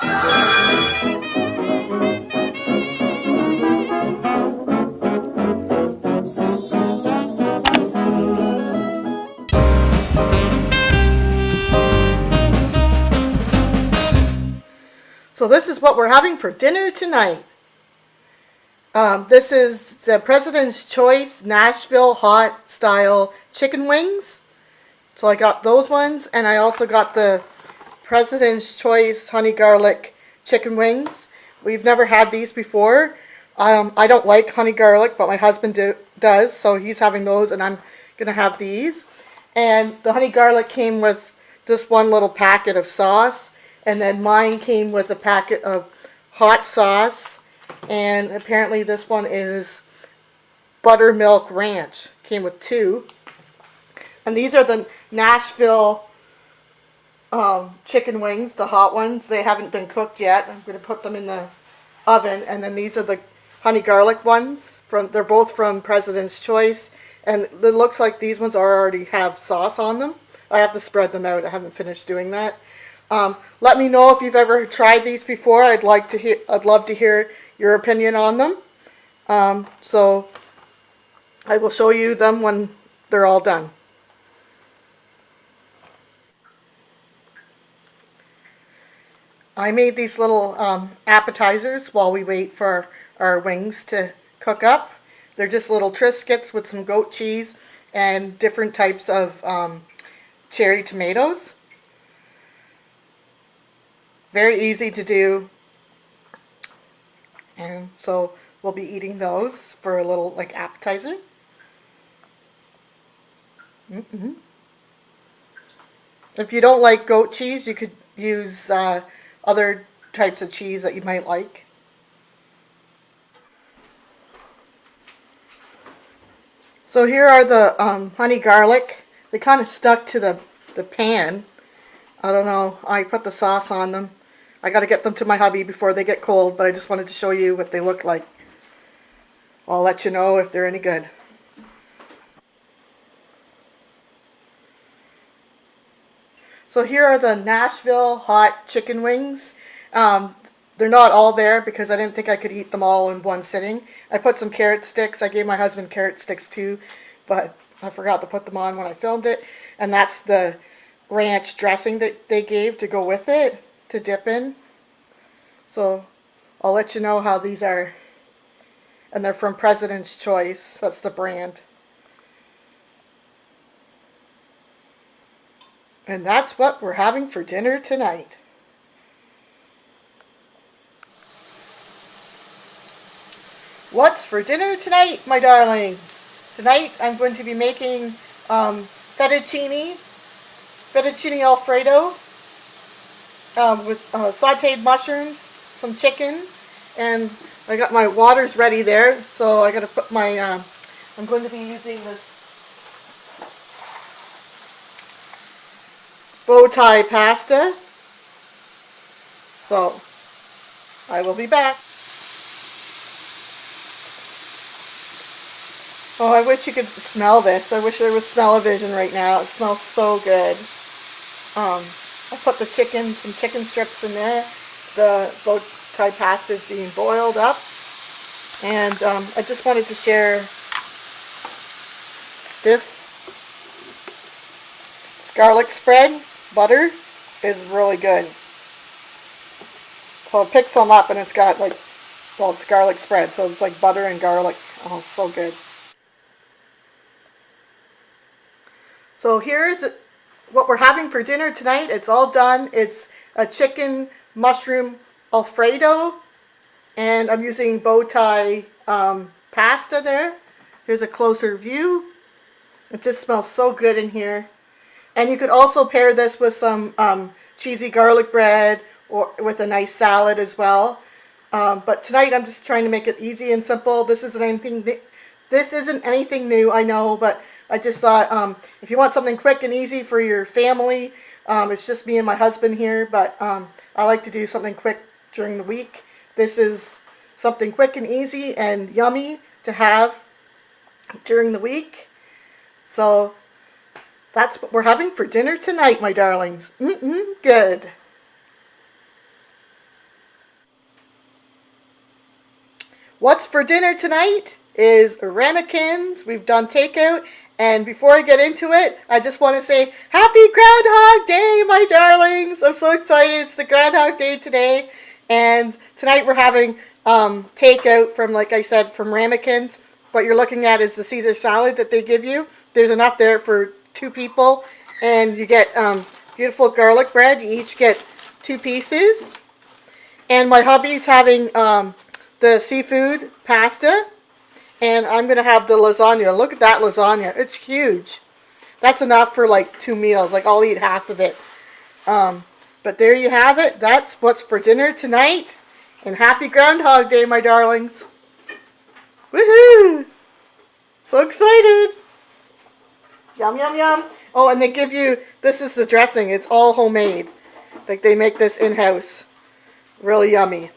So this is what we're having for dinner tonight. This is the President's Choice Nashville Hot Style Chicken Wings. So I got those ones, and I also got the President's Choice Honey Garlic Chicken Wings. We've never had these before. I don't like honey garlic, but my husband does, so he's having those, and I'm going to have these. And the honey garlic came with just one little packet of sauce, and then mine came with a packet of hot sauce, and apparently this one is buttermilk ranch. Came with 2. And these are the Nashville chicken wings, the hot ones. They haven't been cooked yet. I'm going to put them in the oven. And then these are the honey garlic ones. They're both from President's Choice. And it looks like these ones already have sauce on them. I have to spread them out. I haven't finished doing that. Let me know if you've ever tried these before. I'd love to hear your opinion on them. So I will show you them when they're all done. I made these little appetizers while we wait for our wings to cook up. They're just little Triscuits with some goat cheese and different types of cherry tomatoes. Very easy to do. And so we'll be eating those for a little like appetizer. If you don't like goat cheese, you could use other types of cheese that you might like. So here are the honey garlic. They kind of stuck to the pan. I don't know. I put the sauce on them. I got to get them to my hubby before they get cold, but I just wanted to show you what they look like. I'll let you know if they're any good. So here are the Nashville hot chicken wings. They're not all there because I didn't think I could eat them all in one sitting. I put some carrot sticks. I gave my husband carrot sticks too, but I forgot to put them on when I filmed it. And that's the ranch dressing that they gave to go with it, to dip in. So I'll let you know how these are. And they're from President's Choice. That's the brand. And that's what we're having for dinner tonight. What's for dinner tonight, my darlings? Tonight I'm going to be making fettuccine Alfredo with sauteed mushrooms, some chicken, and I got my waters ready there. So I got to put my, I'm going to be using this bow tie pasta. So I will be back. Oh, I wish you could smell this. I wish there was smell-o-vision right now. It smells so good. I put the chicken, some chicken strips in there. The bow tie pasta is being boiled up. And I just wanted to share this garlic spread. Butter is really good. So I picked some up and it's got like, well, it's garlic spread. So it's like butter and garlic. Oh, so good. So here's what we're having for dinner tonight. It's all done. It's a chicken mushroom Alfredo, and I'm using bow tie pasta there. Here's a closer view. It just smells so good in here. And you could also pair this with some cheesy garlic bread or with a nice salad as well. But tonight I'm just trying to make it easy and simple. This isn't anything new, I know, but I just thought if you want something quick and easy for your family, it's just me and my husband here, but I like to do something quick during the week. This is something quick and easy and yummy to have during the week. So that's what we're having for dinner tonight, my darlings. Good. what's for dinner tonight is ramekins. We've done takeout. And before I get into it, I just want to say Happy Groundhog Day, my darlings. I'm so excited. It's the Groundhog Day today. And tonight we're having takeout from, like I said, from ramekins. What you're looking at is the Caesar salad that they give you. There's enough there for 2 people. And you get beautiful garlic bread. You each get 2 pieces. And my hubby's having the seafood pasta. And I'm going to have the lasagna. Look at that lasagna. It's huge. That's enough for like 2 meals. Like I'll eat half of it. But there you have it. That's what's for dinner tonight. And happy Groundhog Day, my darlings. Woohoo! So excited. Yum, yum, yum. Oh, and they give you, this is the dressing. It's all homemade. Like they make this in-house. Really yummy.